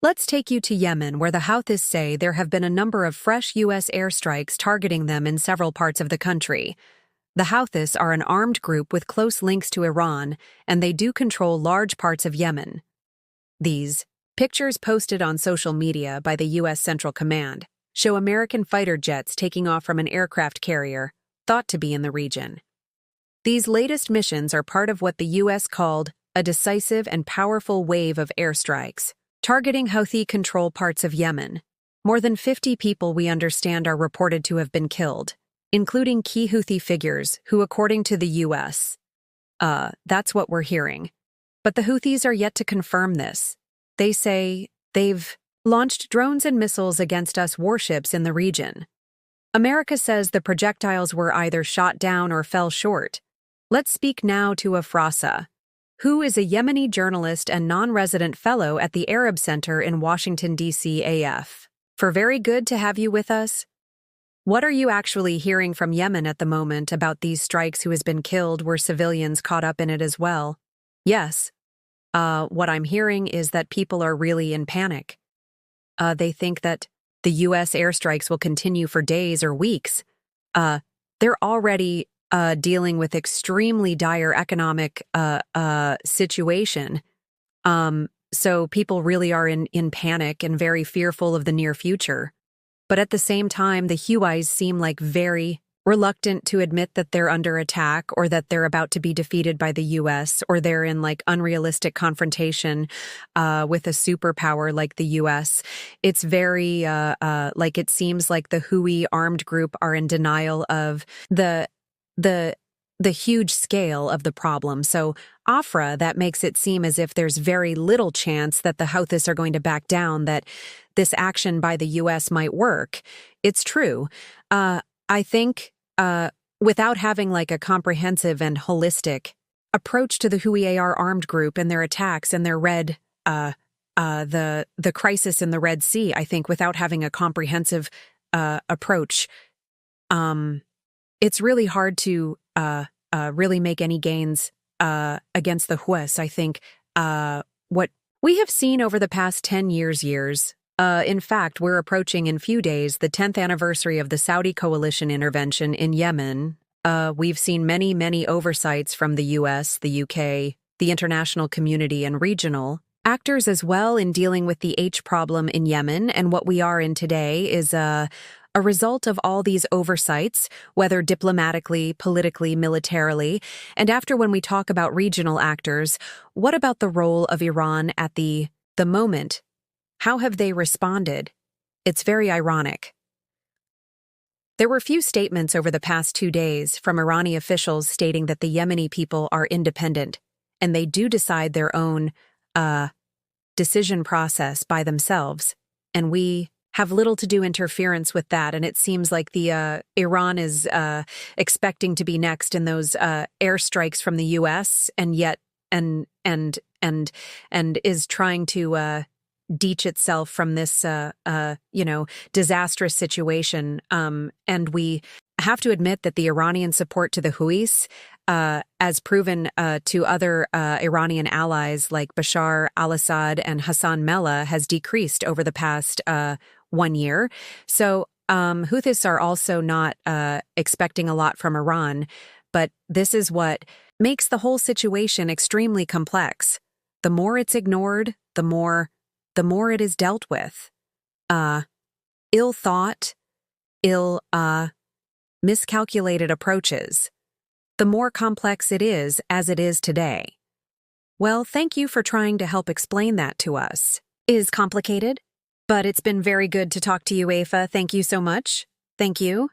Let's take you to Yemen, where the Houthis say there have been a number of fresh U.S. airstrikes targeting them in several parts of the country. The Houthis are an armed group with close links to Iran, and they do control large parts of Yemen. These pictures posted on social media by the U.S. Central Command show American fighter jets taking off from an aircraft carrier, thought to be in the region. These latest missions are part of what the U.S. called a decisive and powerful wave of airstrikes, targeting Houthi-controlled parts of Yemen. More than 50 people we understand are reported to have been killed, including key Houthi figures who, according to the U.S., that's what we're hearing. But the Houthis are yet to confirm this. They say they've launched drones and missiles against us warships in the region. America says the projectiles were either shot down or fell short. Let's speak now to Afrasa, who is a Yemeni journalist and non-resident fellow at the Arab Center in Washington, D.C. AF. For very good to have you with us. What are you actually hearing from Yemen at the moment about these strikes? Who has been killed? Were civilians caught up in it as well? Yes. What I'm hearing is that people are really in panic. They think that the U.S. airstrikes will continue for days or weeks. They're already dealing with extremely dire economic situation. So people really are in panic and very fearful of the near future. But at the same time, the Houthis seem like very reluctant to admit that they're under attack or that they're about to be defeated by the U.S. or they're in like unrealistic confrontation with a superpower like the U.S. It's very like it seems like the Houthi armed group are in denial of the huge scale of the problem. So Afra, that makes it seem as if there's very little chance that the Houthis are going to back down, that this action by the U.S. might work. It's true. I think without having like a comprehensive and holistic approach to the Houthi armed group and their attacks and their the crisis in the Red Sea, I think without having a comprehensive approach, it's really hard to really make any gains against the Houthis. I think what we have seen over the past 10 years, in fact, we're approaching in few days the 10th anniversary of the Saudi coalition intervention in Yemen. We've seen many oversights from the U.S., the UK, the international community, and regional actors as well in dealing with the H problem in Yemen, and what we are in today is a result of all these oversights, whether diplomatically, politically, militarily. And after, when we talk about regional actors, what about the role of Iran at the moment? How have they responded? It's very ironic. There were few statements over the past 2 days from Iranian officials stating that the Yemeni people are independent and they do decide their own decision process by themselves, and we have little to do interference with that. And it seems like the Iran is expecting to be next in those airstrikes from the U.S. and yet and is trying to deach itself from this disastrous situation. And we have to admit that the Iranian support to the Houthis, as proven to other Iranian allies like Bashar al-Assad and Hassan Mellah, has decreased over the past 1 year. So Houthis are also not expecting a lot from Iran, but this is what makes the whole situation extremely complex. The more it's ignored, the more it is dealt with. Ill thought, miscalculated approaches, the more complex it is as it is today. Well, thank you for trying to help explain that to us. It is complicated, but it's been very good to talk to you, Afa. Thank you so much. Thank you.